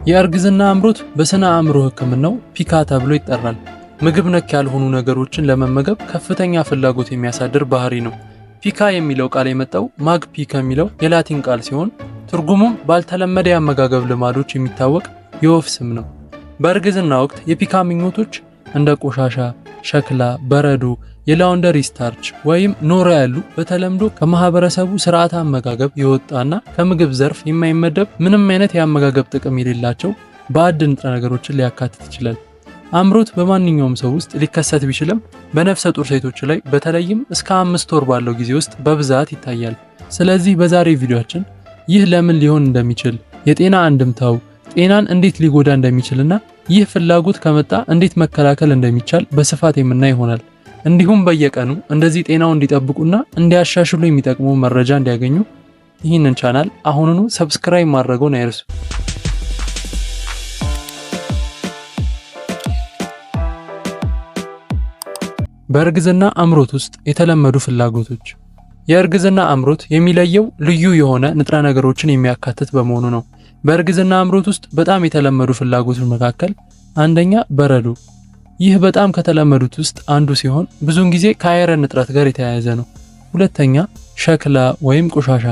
የእርግዝና አምሮት በስነ አእምሮ ሕክምናው ፒካ ተብሎ ይጠራል። ምግብ ነክ ያልሆኑ ነገሮችን ለመመገብ ከፍተኛ ፍላጎት የሚያሳድር ባህሪ ነው። ፒካ የሚለው ቃል የመጣው ማግፒ ከሚለው የላቲን ቃል ሲሆን ትርጉሙም ባልተለመደ የአመጋገብ ልማዶች የሚታወቅ የወፍ ስም ነው። በእርግዝና ወቅት የፒካ ምኞቶች እንደ ቆሻሻ፣ ሸክላ፣ በረዶ፣ የላውንደሪ ስታርች ወይም ኖራ ያሉ በተለምዶ ከማህበረሰቡ ስርዓተ አመጋገብ የወጣና ከምግብ ዘርፍ የማይመደብ ምንም አይነት የአመጋገብ ጥቅም የሌላቸው ባዕድ ንጥረ ነገሮችን ሊያካትት ይችላል። አምሮት በማንኛውም ሰው ውስጥ ሊከሰት ቢችልም በነፍሰ ጡር ሴቶች ላይ በተለይም እስከ 5 ወር ባለው ጊዜ ውስጥ በብዛት ይታያል። ስለዚህ በዛሬ ቪዲዮአችን ይህ ለምን ሊሆን እንደሚችል፣ የጤና አንድምታው፣ ጤናን እንዴት ሊጎዳ እንደሚችልና ይህ ፍላጎት ከመጣ እንዴት መከላከል እንደሚቻል በስፋት የምናይ ይሆናል። እንዲሁም በየቀኑ እንደዚህ ጤናው እንዲጠብቁና እንዲያሻሽሉ የሚጠቅሙ መረጃ እንዲያገኙ ይህንን ቻናል አሁኑኑ ሰብስክራይብ ማድረግዎን አይርሱ። በእርግዝና አምሮት ውስጥ የተለመዱ ፍላጎቶች። የእርግዝና አምሮት የሚለየው ልዩ የሆነ ንጥረ ነገሮችን የሚያካትት በመሆኑ ነው። በእርግዝና አምሮት ውስጥ በጣም የተለመዱ ፍላጎቶች መካከል አንደኛ በረዶ። ይህ በጣም ከተለመዱት ውስጥ አንዱ ሲሆን ብዙውን ጊዜ ከአይረን እጥረት ጋር የተያያዘ ነው። ሁለተኛ ሸክላ ወይም ቆሻሻ፣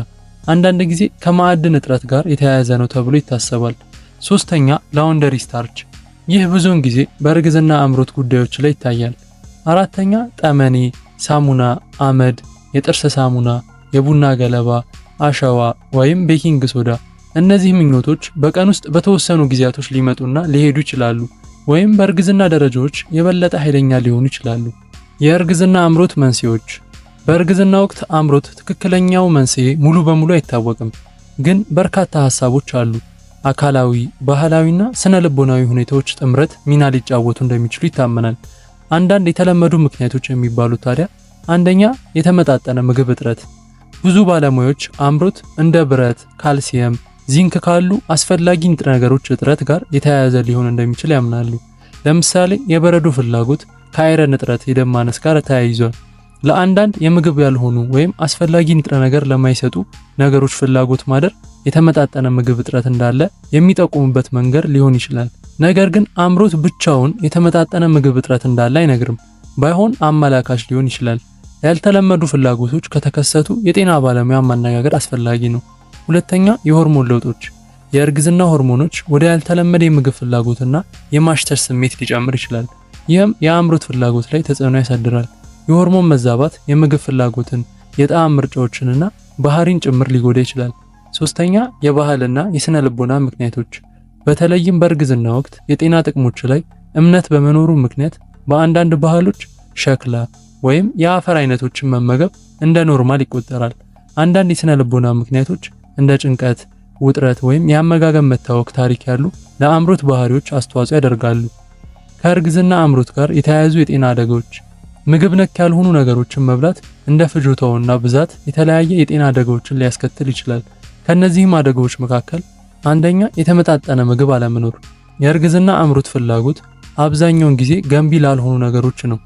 አንዳንድ ጊዜ ከማዕድን እጥረት ጋር የተያያዘ ነው ተብሎ ይታሰባል። ሶስተኛ ላውንደሪ ስታርች፣ ይህ ብዙውን ጊዜ በእርግዝና አምሮት ጉዳዮች ላይ ይታያል። አራተኛ ጠመኔ፣ ሳሙና፣ አመድ፣ የጥርስ ሳሙና፣ የቡና ገለባ፣ አሸዋ ወይም ቤኪንግ ሶዳ። እነዚህ ምኞቶች በቀን ውስጥ በተወሰኑ ጊዜያቶች ሊመጡና ሊሄዱ ይችላሉ ወይም በእርግዝና ደረጃዎች የበለጠ ኃይለኛ ሊሆኑ ይችላሉ። የእርግዝና አምሮት መንስኤዎች። በእርግዝና ወቅት አምሮት ትክክለኛው መንስኤ ሙሉ በሙሉ አይታወቅም፣ ግን በርካታ ሐሳቦች አሉ። አካላዊ፣ ባህላዊና ስነ ልቦናዊ ሁኔታዎች ጥምረት ሚና ሊጫወቱ እንደሚችሉ ይታመናል። አንዳንድ የተለመዱ ምክንያቶች የሚባሉት ታዲያ አንደኛ የተመጣጠነ ምግብ እጥረት። ብዙ ባለሙያዎች አምሮት እንደ ብረት፣ ካልሲየም፣ ዚንክ ካሉ አስፈላጊ ንጥረ ነገሮች እጥረት ጋር የተያያዘ ሊሆን እንደሚችል ያምናሉ። ለምሳሌ የበረዶ ፍላጎት ከአይረን እጥረት፣ የደም ማነስ ጋር ተያይዟል። ለአንዳንድ የምግብ ያልሆኑ ወይም አስፈላጊ ንጥረ ነገር ለማይሰጡ ነገሮች ፍላጎት ማደር የተመጣጠነ ምግብ እጥረት እንዳለ የሚጠቁሙበት መንገድ ሊሆን ይችላል። ነገር ግን አምሮት ብቻውን የተመጣጠነ ምግብ እጥረት እንዳለ አይነግርም። ባይሆን አመላካች ሊሆን ይችላል። ያልተለመዱ ፍላጎቶች ከተከሰቱ የጤና ባለሙያ ማነጋገር አስፈላጊ ነው። ሁለተኛ የሆርሞን ለውጦች። የእርግዝና ሆርሞኖች ወደ ያልተለመደ የምግብ ፍላጎትና የማሽተት ስሜት ሊጨምር ይችላል። ይህም የአምሮት ፍላጎት ላይ ተጽዕኖ ያሳድራል። የሆርሞን መዛባት የምግብ ፍላጎትን፣ የጣዕም ምርጫዎችንና ባህሪን ጭምር ሊጎዳ ይችላል። ሶስተኛ የባህልና የስነ ልቦና ምክንያቶች። በተለይም በእርግዝና ወቅት የጤና ጥቅሞች ላይ እምነት በመኖሩ ምክንያት በአንዳንድ ባህሎች ሸክላ ወይም የአፈር አይነቶችን መመገብ እንደ ኖርማል ይቆጠራል። አንዳንድ የስነ ልቦና ምክንያቶች እንደ ጭንቀት፣ ውጥረት ወይም የአመጋገብ መታወክ ታሪክ ያሉ ለአምሮት ባህሪዎች አስተዋጽኦ ያደርጋሉ። ከእርግዝና አምሮት ጋር የተያያዙ የጤና አደጋዎች። ምግብ ነክ ያልሆኑ ነገሮችን መብላት እንደ ፍጆታውና ብዛት የተለያየ የጤና አደጋዎችን ሊያስከትል ይችላል። ከነዚህም አደጋዎች መካከል አንደኛ የተመጣጠነ ምግብ አለመኖር። የእርግዝና አምሮት ፍላጎት አብዛኛውን ጊዜ ገንቢ ላልሆኑ ነገሮች ነው።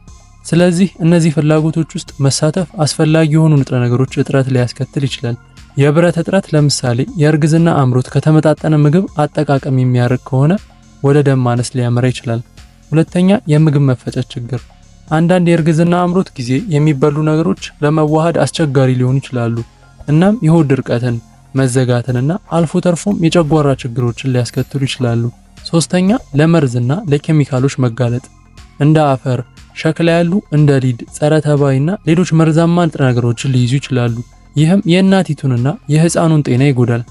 ስለዚህ እነዚህ ፍላጎቶች ውስጥ መሳተፍ አስፈላጊ የሆኑ ንጥረ ነገሮች እጥረት ሊያስከትል ይችላል። የብረት እጥረት ለምሳሌ የእርግዝና አምሮት ከተመጣጠነ ምግብ አጠቃቀም የሚያርቅ ከሆነ ወደ ደም ማነስ ሊያመራ ይችላል። ሁለተኛ የምግብ መፈጨት ችግር። አንዳንድ የእርግዝና አምሮት ጊዜ የሚበሉ ነገሮች ለመዋሃድ አስቸጋሪ ሊሆኑ ይችላሉ። እናም የሆድ ድርቀትን፣ መዘጋትንና አልፎ ተርፎም የጨጓራ ችግሮችን ሊያስከትሉ ይችላሉ። ሶስተኛ ለመርዝና ለኬሚካሎች መጋለጥ። እንደ አፈር፣ ሸክላ ያሉ እንደ ሊድ፣ ጸረ ተባይና ሌሎች መርዛማ ንጥረ ነገሮችን ሊይዙ ይችላሉ። ይህም የእናቲቱንና የህፃኑን ጤና ይጎዳል።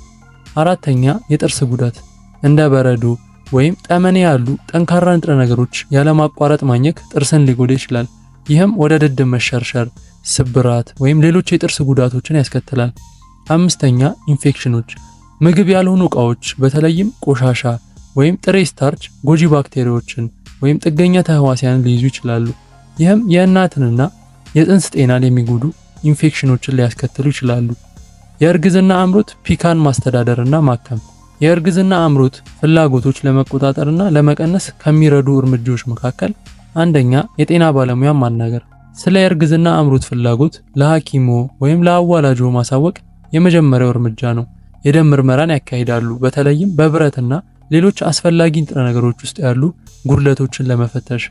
አራተኛ የጥርስ ጉዳት። እንደ በረዶ ወይም ጠመኔ ያሉ ጠንካራ ንጥረ ነገሮች ያለማቋረጥ ማኘክ ጥርስን ሊጎዳ ይችላል። ይህም ወደ ድድ መሸርሸር፣ ስብራት ወይም ሌሎች የጥርስ ጉዳቶችን ያስከትላል። አምስተኛ ኢንፌክሽኖች። ምግብ ያልሆኑ ዕቃዎች በተለይም ቆሻሻ ወይም ጥሬ ስታርች ጎጂ ባክቴሪያዎችን ወይም ጥገኛ ተህዋሲያንን ሊይዙ ይችላሉ። ይህም የእናትንና የጽንስ ጤናን የሚጎዱ ኢንፌክሽኖችን ሊያስከትሉ ይችላሉ። የእርግዝና አምሮት ፒካን ማስተዳደርና ማከም። የእርግዝና አምሮት ፍላጎቶች ለመቆጣጠርና ለመቀነስ ከሚረዱ እርምጃዎች መካከል አንደኛ የጤና ባለሙያ ማናገር። ስለ የእርግዝና አምሮት ፍላጎት ለሐኪሞ ወይም ለአዋላጆ ማሳወቅ የመጀመሪያው እርምጃ ነው። የደም ምርመራን ያካሂዳሉ። በተለይም በብረትና ሌሎች አስፈላጊ ንጥረ ነገሮች ውስጥ ያሉ ጉድለቶችን ለመፈተሽ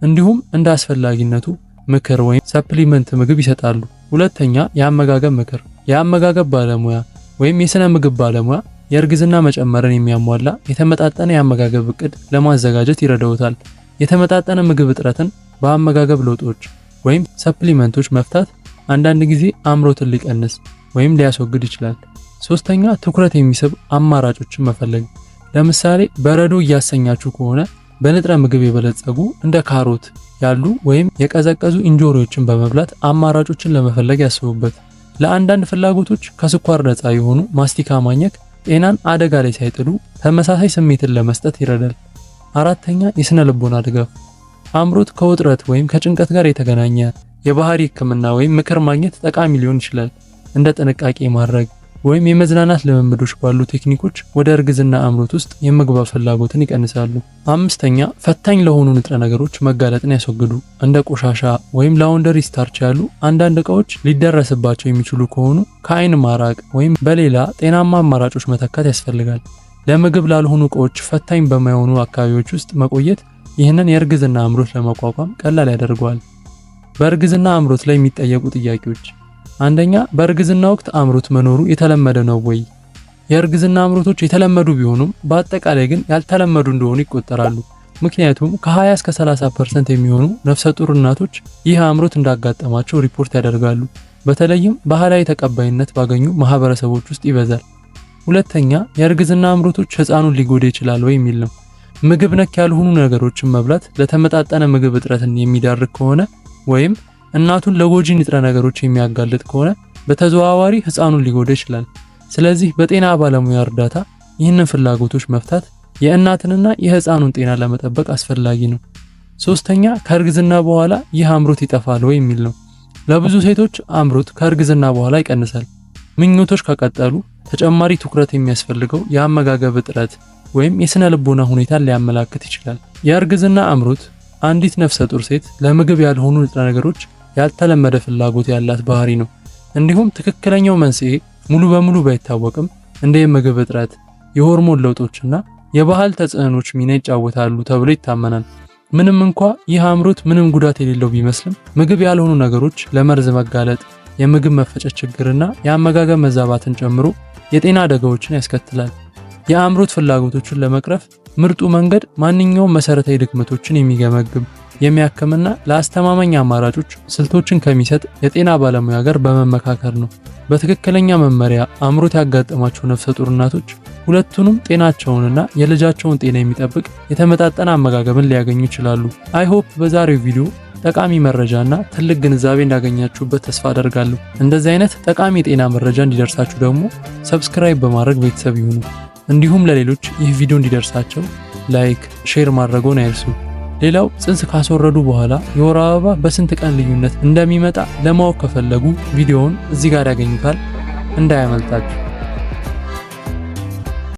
እንዲሁም እንደ አስፈላጊነቱ ምክር ወይም ሰፕሊመንት ምግብ ይሰጣሉ። ሁለተኛ የአመጋገብ ምክር። የአመጋገብ ባለሙያ ወይም የስነ ምግብ ባለሙያ የእርግዝና መጨመርን የሚያሟላ የተመጣጠነ የአመጋገብ እቅድ ለማዘጋጀት ይረዳውታል። የተመጣጠነ ምግብ እጥረትን በአመጋገብ ለውጦች ወይም ሰፕሊመንቶች መፍታት አንዳንድ ጊዜ አምሮትን ሊቀንስ ወይም ሊያስወግድ ይችላል። ሶስተኛ ትኩረት የሚስብ አማራጮችን መፈለግ። ለምሳሌ በረዶ እያሰኛችሁ ከሆነ በንጥረ ምግብ የበለጸጉ እንደ ካሮት ያሉ ወይም የቀዘቀዙ እንጆሪዎችን በመብላት አማራጮችን ለመፈለግ ያስቡበት። ለአንዳንድ ፍላጎቶች ከስኳር ነፃ የሆኑ ማስቲካ ማኘክ ጤናን አደጋ ላይ ሳይጥሉ ተመሳሳይ ስሜትን ለመስጠት ይረዳል። አራተኛ የስነ ልቦና ድጋፍ። አምሮት ከውጥረት ወይም ከጭንቀት ጋር የተገናኘ የባህሪ ሕክምና ወይም ምክር ማግኘት ጠቃሚ ሊሆን ይችላል። እንደ ጥንቃቄ ማድረግ ወይም የመዝናናት ልምምዶች ባሉ ቴክኒኮች ወደ እርግዝና አምሮት ውስጥ የመግባት ፍላጎትን ይቀንሳሉ። አምስተኛ ፈታኝ ለሆኑ ንጥረ ነገሮች መጋለጥን ያስወግዱ። እንደ ቆሻሻ ወይም ላውንደሪ ስታርች ያሉ አንዳንድ እቃዎች ሊደረስባቸው የሚችሉ ከሆኑ ከአይን ማራቅ ወይም በሌላ ጤናማ አማራጮች መተካት ያስፈልጋል። ለምግብ ላልሆኑ እቃዎች ፈታኝ በማይሆኑ አካባቢዎች ውስጥ መቆየት ይህንን የእርግዝና አምሮት ለመቋቋም ቀላል ያደርገዋል። በእርግዝና አምሮት ላይ የሚጠየቁ ጥያቄዎች፣ አንደኛ በእርግዝና ወቅት አምሮት መኖሩ የተለመደ ነው ወይ? የእርግዝና አምሮቶች የተለመዱ ቢሆኑም በአጠቃላይ ግን ያልተለመዱ እንደሆኑ ይቆጠራሉ። ምክንያቱም ከ20 እስከ 30% የሚሆኑ ነፍሰ ጡር እናቶች ይህ አምሮት እንዳጋጠማቸው ሪፖርት ያደርጋሉ። በተለይም ባህላዊ ተቀባይነት ባገኙ ማህበረሰቦች ውስጥ ይበዛል። ሁለተኛ የእርግዝና አምሮቶች ህፃኑን ሊጎዳ ይችላል ወይ የሚል ነው። ምግብ ነክ ያልሆኑ ነገሮችን መብላት ለተመጣጠነ ምግብ እጥረትን የሚዳርግ ከሆነ ወይም እናቱን ለጎጂ ንጥረ ነገሮች የሚያጋልጥ ከሆነ በተዘዋዋሪ ህፃኑን ሊጎዳ ይችላል። ስለዚህ በጤና ባለሙያ እርዳታ ይህንን ፍላጎቶች መፍታት የእናትንና የህፃኑን ጤና ለመጠበቅ አስፈላጊ ነው። ሶስተኛ ከእርግዝና በኋላ ይህ አምሮት ይጠፋል ወይ የሚል ነው። ለብዙ ሴቶች አምሮት ከእርግዝና በኋላ ይቀንሳል። ምኞቶች ከቀጠሉ ተጨማሪ ትኩረት የሚያስፈልገው የአመጋገብ እጥረት ወይም የስነ ልቦና ሁኔታን ሊያመላክት ይችላል። የእርግዝና አምሮት አንዲት ነፍሰ ጡር ሴት ለምግብ ያልሆኑ ንጥረ ነገሮች ያልተለመደ ፍላጎት ያላት ባህሪ ነው። እንዲሁም ትክክለኛው መንስኤ ሙሉ በሙሉ ባይታወቅም እንደ የምግብ እጥረት፣ የሆርሞን ለውጦችና የባህል ተጽዕኖች ሚና ይጫወታሉ ተብሎ ይታመናል። ምንም እንኳ ይህ አምሮት ምንም ጉዳት የሌለው ቢመስልም ምግብ ያልሆኑ ነገሮች ለመርዝ መጋለጥ፣ የምግብ መፈጨት ችግርና የአመጋገብ መዛባትን ጨምሮ የጤና አደጋዎችን ያስከትላል። የአምሮት ፍላጎቶችን ለመቅረፍ ምርጡ መንገድ ማንኛውም መሰረታዊ ድክመቶችን የሚገመግም የሚያክምና ለአስተማማኝ አማራጮች ስልቶችን ከሚሰጥ የጤና ባለሙያ ጋር በመመካከር ነው። በትክክለኛ መመሪያ አምሮት ያጋጠማቸው ነፍሰ ጡር እናቶች ሁለቱንም ጤናቸውንና የልጃቸውን ጤና የሚጠብቅ የተመጣጠነ አመጋገብን ሊያገኙ ይችላሉ። አይሆፕ በዛሬው ቪዲዮ ጠቃሚ መረጃና ትልቅ ግንዛቤ እንዳገኛችሁበት ተስፋ አደርጋለሁ። እንደዚህ አይነት ጠቃሚ የጤና መረጃ እንዲደርሳችሁ ደግሞ ሰብስክራይብ በማድረግ ቤተሰብ ይሁኑ። እንዲሁም ለሌሎች ይህ ቪዲዮ እንዲደርሳቸው ላይክ፣ ሼር ማድረግዎን አይርሱ። ሌላው ጽንስ ካስወረዱ በኋላ የወር አበባ በስንት ቀን ልዩነት እንደሚመጣ ለማወቅ ከፈለጉ ቪዲዮውን እዚህ ጋር ያገኙታል፣ እንዳያመልጣችሁ።